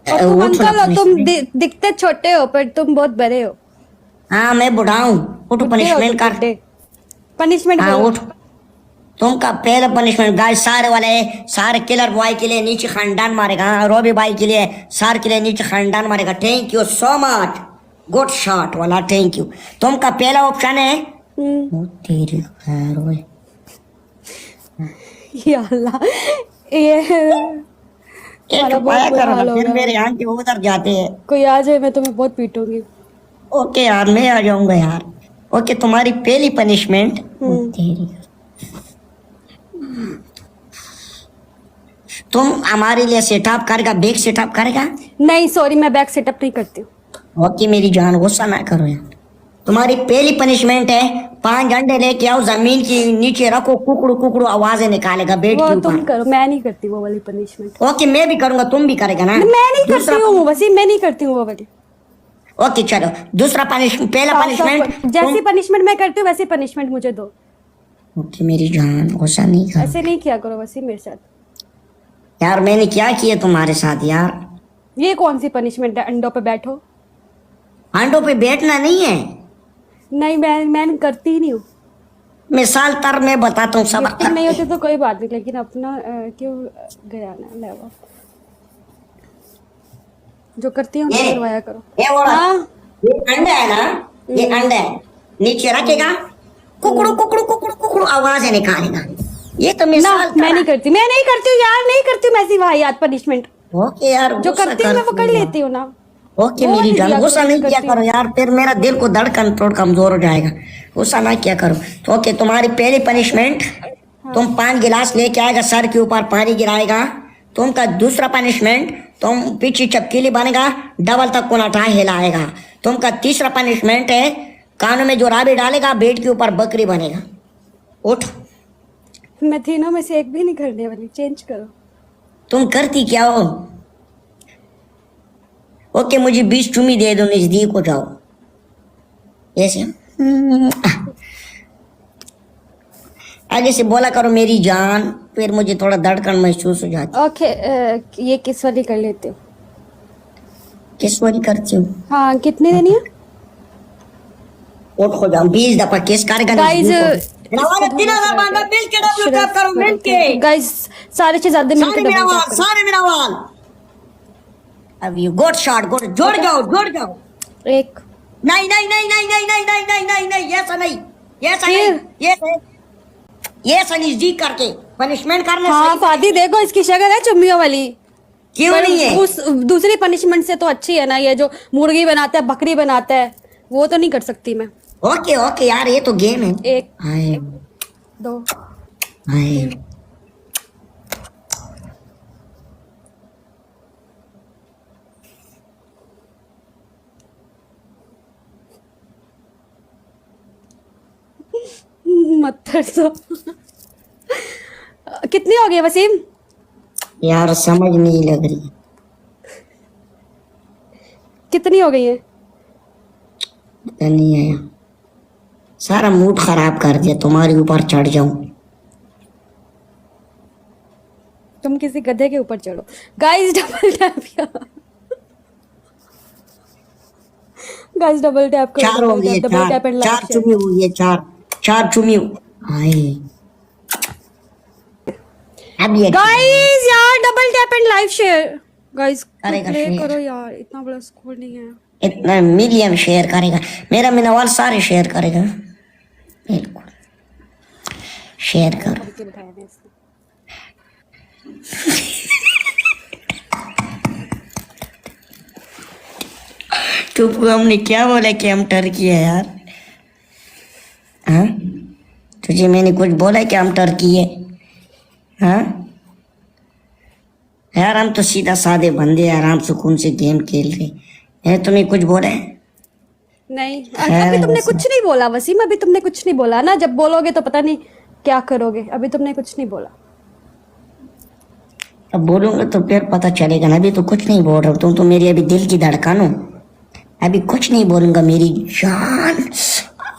और तुम उठ ना अंकल हो, तुम punishment। दिखते छोटे हो पर तुम बहुत बड़े हो। हाँ मैं बुढ़ा हूँ, उठ पनिशमेंट कर। पनिशमेंट हाँ बोलो। उठ। तुमका पहला पनिशमेंट गाइस सारे वाले, सारे किलर बॉय के लिए नीचे खानदान मारेगा। हाँ, रॉबी भाई के लिए, सार के लिए नीचे खानदान मारेगा। Thank you so much, good shot वाला, थैंक यू। तुमका पहला ऑप्शन है, हम्म, ओ तेरी खैर ओए। या अल्लाह, ये एक हमारा बहुत पाया बुरा करो ना, हाल हो फिर गया। मेरे आंखें उधर जाते हैं। कोई आ जाए मैं तुम्हें बहुत पीटूंगी। ओके यार मैं आ जाऊंगा यार। ओके तुम्हारी पहली पनिशमेंट, ओ तेरी, तुम हमारे लिए सेटअप करेगा, बेग सेटअप करेगा। नहीं सॉरी, मैं बैक सेटअप नहीं करती हूँ। ओके मेरी जान गुस्सा ना करो यार। तुम्हारी पहली पनिशमेंट है, 5 अंडे लेके आओ, जमीन के नीचे रखो, कुकड़ू कुकड़ू आवाजें निकालेगा बेड वो के तुम ऊपर। करो, मैं नहीं करती वो वाली पनिशमेंट। ओके मैं भी करूंगा, तुम भी करेगा ना। मैं नहीं करती दूसरा हूँ वसीम, मैं नहीं करती हूँ वो वाली। ओके चलो, दूसरा पनिशमेंट, पहला साफ पनिशमेंट साफ जैसी पनिशमेंट मैं करती हूँ वैसी पनिशमेंट मुझे दो। ओके मेरी जान गुस्सा नहीं करो ऐसे नहीं किया करो वसीम मेरे साथ। यार। मैंने क्या किया तुम्हारे साथ यार? ये कौन सी पनिशमेंट है, अंडों पे बैठो? अंडों पे बैठना नहीं है, नहीं मैं करती ही नहीं हूँ। मिसाल तर मैं बताता हूँ सब। गिफ्टिंग नहीं होती तो कोई बात नहीं, लेकिन अपना क्यों गिराना लेवा। जो करती हूँ ये करवाया करो। ये वाला, हाँ ये अंडा है ना, ये अंडा है, नीचे रखेगा, कुकड़ू कुकड़ू कुकड़ू कुकड़ू आवाजें निकालेगा। ये तो ना, मिसाल मैं नहीं करती, मैं नहीं करती हूँ यार, नहीं करती हूँ मैं ऐसी वाहियात पनिशमेंट। ओके यार जो गुस्सा करती हूँ मैं वो कर करती हो। लेती हूँ ना। ओके वो मेरी वाली जान दिया गुस्सा करो नहीं जो किया करती करो हूँ। यार, फिर मेरा दिल को धड़कन थोड़ा कमजोर हो जाएगा। गुस्सा ना किया करो। तो ओके तुम्हारी पहली पनिशमेंट, तुम 5 गिलास लेके आएगा, सर के ऊपर पानी गिराएगा। तुमका दूसरा पनिशमेंट, तुम पीछे चपकीली बनेगा, डबल तक कोनाटा हिलाएगा। तुमका तीसरा पनिशमेंट है, कानों में जो राबी डालेगा, बेड के ऊपर बकरी बनेगा। उठ। मैं तीनों में से एक भी नहीं करने वाली, चेंज करो। तुम करती क्या हो? ओके मुझे 20 चुमी दे दो, नजदीक हो जाओ ऐसे। आगे से बोला करो मेरी जान, फिर मुझे थोड़ा धड़कन महसूस हो जाती। ओके ये किस वाली कर लेते हो? किस वाली करती हूँ? हाँ कितनी देनी है? उठ हो जाओ, 20 दफा किस करेगा। गाइस नवाला 3000 मांगा, मिल के डब्ल्यू टैप करो, मिल के। गाइस सारे शहजादे सारे मिलकर मेरा डबल वाल, टैप करो। सारे मेरा वाल। अब ये गुड शॉट, गुड, जोड़ जाओ, जोड़ जाओ। एक नहीं नहीं नहीं नहीं नहीं नहीं नहीं नहीं नहीं नहीं, ऐसा नहीं, ऐसा नहीं, फिर? ये नजदीक करके पनिशमेंट करने हाँ से। फादी देखो इसकी शक्ल है चुम्मियों वाली। क्यों पर नहीं है? उस दूसरी पनिशमेंट से तो अच्छी है ना, ये जो मुर्गी बनाता है बकरी बनाता है, वो तो नहीं कर सकती मैं। ओके ओके यार, ये तो गेम है। एक हाय दो हाय। मत कर दो। कितनी हो गई वसीम? यार समझ नहीं लग रही, कितनी हो गई है? पता नहीं आया। सारा मूड खराब कर दिया, तुम्हारे ऊपर चढ़ जाऊं। तुम किसी गधे के ऊपर चढ़ो। Guys double tap, guys double tap करो, चार हो गई, डबल टैप एंड चार लाइक चुमी हुई है, चार चार चुमी हाय। अब ये गाइस यार double tap and live share. Guys करेगा प्ले शेयर। करो यार, इतना बड़ा स्कोर नहीं है। इतना मिलियन शेयर करेगा, मेरा मिनवाल सारे शेयर करेगा। बिल्कुल शेयर करो। करके बताया मैंने इसने। तुमको हमने क्या बोला कि हम टर्की है यार? हाँ तुझे मैंने कुछ बोला कि हम टर्की है? हाँ यार हम तो सीधा सादे बंदे, आराम सुकून से गेम खेल रहे। मैंने तुम्हें कुछ बोला है? नहीं अभी तुमने कुछ नहीं बोला वसीम, अभी तुमने कुछ नहीं बोला ना। जब बोलोगे तो पता नहीं क्या करोगे, अभी तुमने कुछ नहीं बोला। अब बोलूंगा तो फिर पता चलेगा ना। अभी तो कुछ नहीं बोल रहा हूँ, तुम तो मेरी अभी दिल की धड़कन हो। अभी कुछ नहीं बोलूंगा मेरी जान।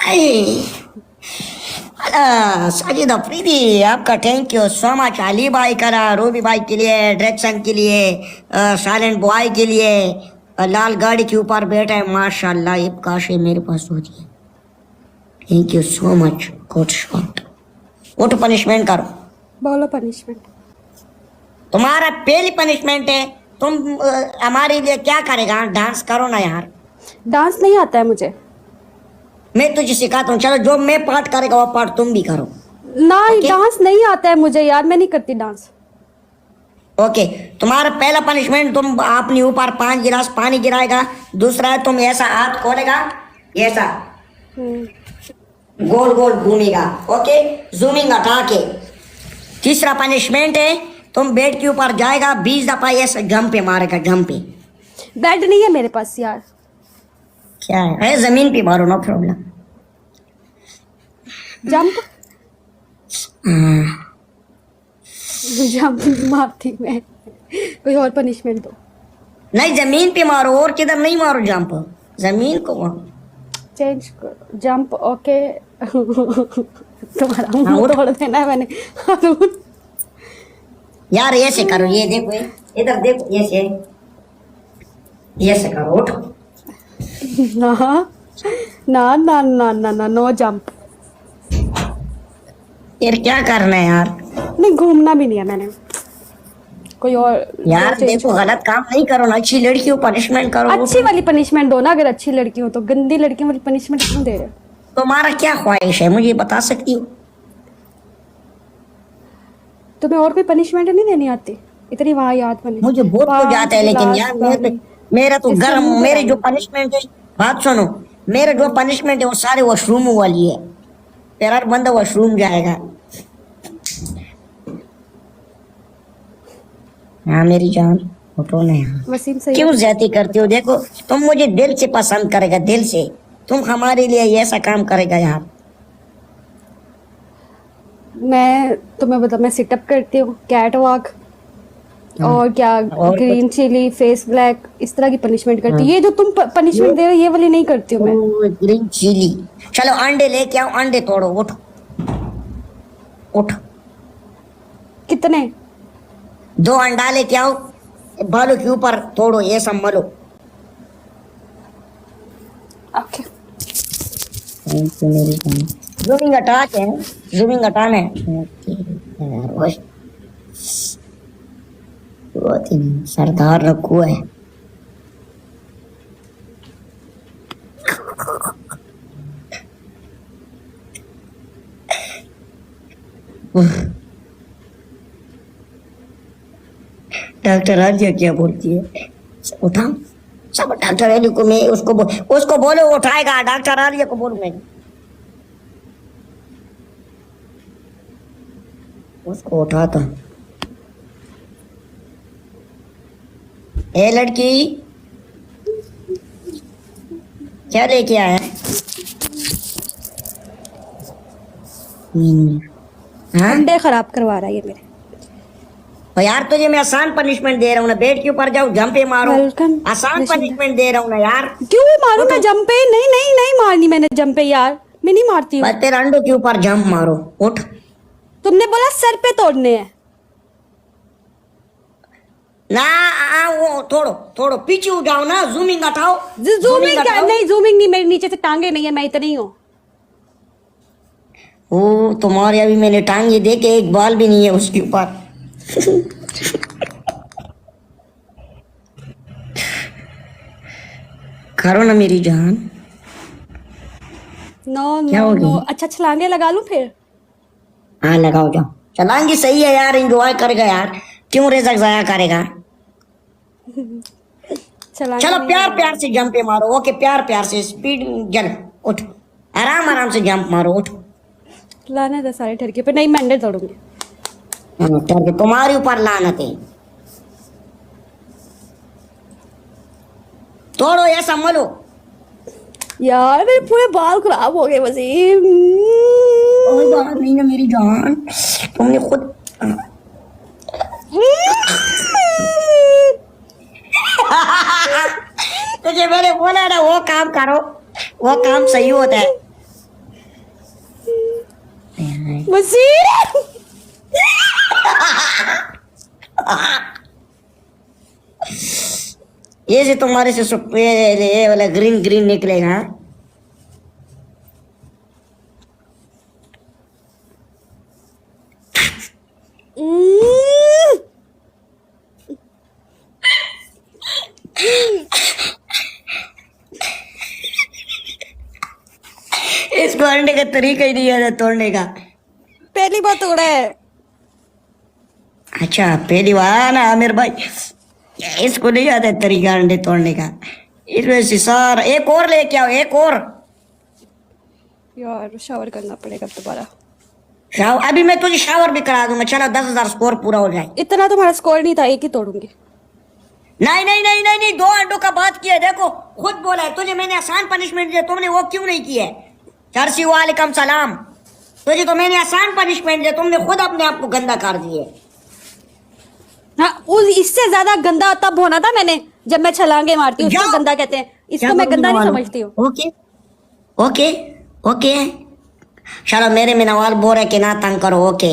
आए साजिद अफरीदी, आपका thank you so much. Ali भाई करा, रूबी भाई के लिए, डायरेक्शन के लिए, साइलेंट बॉय के लिए, लाल गाड़ी के ऊपर बैठा है माशाल्लाह, ये काश ये मेरे पास होती है। Thank you so much, good shot. उठ पनिशमेंट करो। बोलो पनिशमेंट। तुम्हारा पहली पनिशमेंट है, तुम हमारे लिए क्या करेगा? डांस करो ना यार। डांस नहीं आता है मुझे। मैं तुझे सिखाता हूँ, चलो जो मैं पार्ट करेगा वो पार्ट तुम भी करो। नहीं Okay. डांस नहीं आता है मुझे यार, मैं नहीं करती डांस। ओके, तुम्हारा पहला पनिशमेंट, तुम अपने ऊपर 5 गिलास पानी गिराएगा। दूसरा है तुम ऐसा हाथ खोलेगा, ऐसा गोल गोल घूमेगा। ओके, जूमिंग हटा के। तीसरा पनिशमेंट है, तुम बेड के ऊपर जाएगा, 20 दफा ऐसा जंप मारेगा, जंप। बेड नहीं है मेरे पास यार। क्या है? जमीन पे मारो, नो प्रॉब्लम। जंप जंप मारती मैं। कोई और पनिशमेंट दो। नहीं, जमीन पे मारो, और किधर नहीं मारो जंप, जमीन को मारो। चेंज करो, जंप। ओके तुम्हारा हाँ, मुंह उठ। तोड़ देना है मैंने। यार ऐसे करो, ये देखो, इधर देखो, ऐसे करो, उठो। ना ना ना ना ना ना, नो जंप। यार क्या करना है यार? नहीं घूमना भी नहीं है मैंने। कोई और यार change देखो, करो। गलत काम नहीं करो ना, अच्छी लड़की को पनिशमेंट करो। अच्छी वाली पनिशमेंट दो ना, अगर अच्छी लड़की हो तो। गंदी लड़कियों वाली पनिशमेंट क्यों दे रहे हो? तुम्हारा क्या ख्वाहिश है, मुझे बता सकती हो? तुम्हें और कोई पनिशमेंट नहीं देनी आती? इतनी वहां याद बनी। मुझे बहुत कुछ आता है, लेकिन यार मेरा तो इससे गर्म, मुंह मेरे जो बनाना। पनिशमेंट है, बात सुनो, मेरा जो पनिशमेंट है वो सारे वॉशरूम वाली है। तेरा बंदा वॉशरूम जाएगा। हाँ मेरी जान, उठो ना यार। वसीम सही क्यों ज्यादा करती हो? देखो, तुम मुझे दिल से पसंद करेगा, दिल से। तुम हमारे लिए ऐसा काम करेगा यार। मैं तुम्हें बता, मैं सिटअप करती हूँ, कैट वॉक, और क्या और ग्रीन चिली, फेस ब्लैक, इस तरह की पनिशमेंट करती हूँ। ये जो तुम पनिशमेंट दे रहे हो ये वाली नहीं करती हूँ मैं। Green chilli. चलो अंडे लेके आओ, अंडे तोड़ो, उठ उठ। कितने? 2 अंडा लेके आओ, बालों के ऊपर तोड़ो, ये सब मलो। ओके जूमिंग हटा के, जूमिंग हटाना है। बहुत ही सरदार रखू है। डॉक्टर आलिया क्या बोलती है? उठा सब, डॉक्टर आलिया को मैं उसको बोलो उठाएगा, डॉक्टर आलिया को बोलूं मैं, उसको उठाता। ए लड़की, क्या लेके आया है? हाँ? अंडे खराब करवा रहा है ये मेरे। तो यार तुझे मैं आसान पनिशमेंट दे रहा हूँ ना, बेड के ऊपर जाओ, जंपे मारो। Welcome, आसान रशीदा। पनिशमेंट दे रहा हूँ ना यार। क्यों मारू मैं जंपे? नहीं नहीं नहीं मारनी मैंने जंपे यार, मैं नहीं मारती हूँ। बस तेरे अंडों के ऊपर जंप मारो, उठ। तुमने बोला सर पे तोड़ने हैं। ना वो थोड़ो थोड़ो पीछे हो जाओ ना, जूमिंग हटाओ। जूमिंग क्या? हटाओ। नहीं जूमिंग नहीं, मेरे नीचे से टांगे नहीं है, मैं इतनी हूँ। ओ तुम्हारे अभी मैंने टांगे देखे, एक बाल भी नहीं है उसके ऊपर। करो ना मेरी जान। नो क्या नो होगी? नो। अच्छा छलांगे लगा लूं फिर? हाँ लगाओ, जाओ चलाएंगे, सही है यार, एंजॉय करेगा यार, क्यों रिजक जाया करेगा। छलांगे चलो नहीं प्यार लगाऊंगी। प्यार से जंपे मारो। ओके, प्यार प्यार से, स्पीड जल, उठ, आराम आराम से जंप मारो, उठ। लाना था सारे ठरके पे। नहीं मैं अंडे तोड़ूंगी। करके तुम्हारे ऊपर लानत है। तोड़ो ऐसा मलो। यार मेरे पूरे बाल खराब हो गए वसीम। कोई बात नहीं ना मेरी जान, तुमने खुद तुझे मैंने बोला ना वो काम करो, वो काम सही होता है। वसीर ये से तुम्हारे से ये वाला ग्रीन ग्रीन निकलेगा। इसको अंडे का तरीका ही नहीं है तोड़ने का। पहली बार तोड़ा है। अच्छा पहली बार ना आमिर भाई, इसको नहीं आता है तरीका अंडे तोड़ने का। इस वजह से सर एक और लेके आओ, एक और। यार शावर करना पड़ेगा दोबारा। शावर अभी मैं तुझे शावर भी करा दूंगा, चलो 10,000 स्कोर पूरा हो जाए। इतना तुम्हारा स्कोर नहीं था, एक ही तोड़ूंगी। नहीं नहीं नहीं नहीं नहीं, 2 अंडों का बात किया, देखो खुद बोला है तुझे मैंने आसान पनिशमेंट दिया, तुमने वो क्यों नहीं किया? चर्सी वालेकुम सलाम, तुझे तो मैंने आसान पनिशमेंट दिया, तुमने खुद अपने आप को गंदा कर दिए। हाँ, उस इससे ज्यादा गंदा तब होना था मैंने, जब मैं छलांगे मारती हूँ, उसको जाओ। गंदा कहते हैं, इसको क्या मैं बोलने गंदा नहीं वाला? समझती हूँ। ओके ओके ओके, चलो मेरे में नवाल बोल रहे कि ना तंग करो। ओके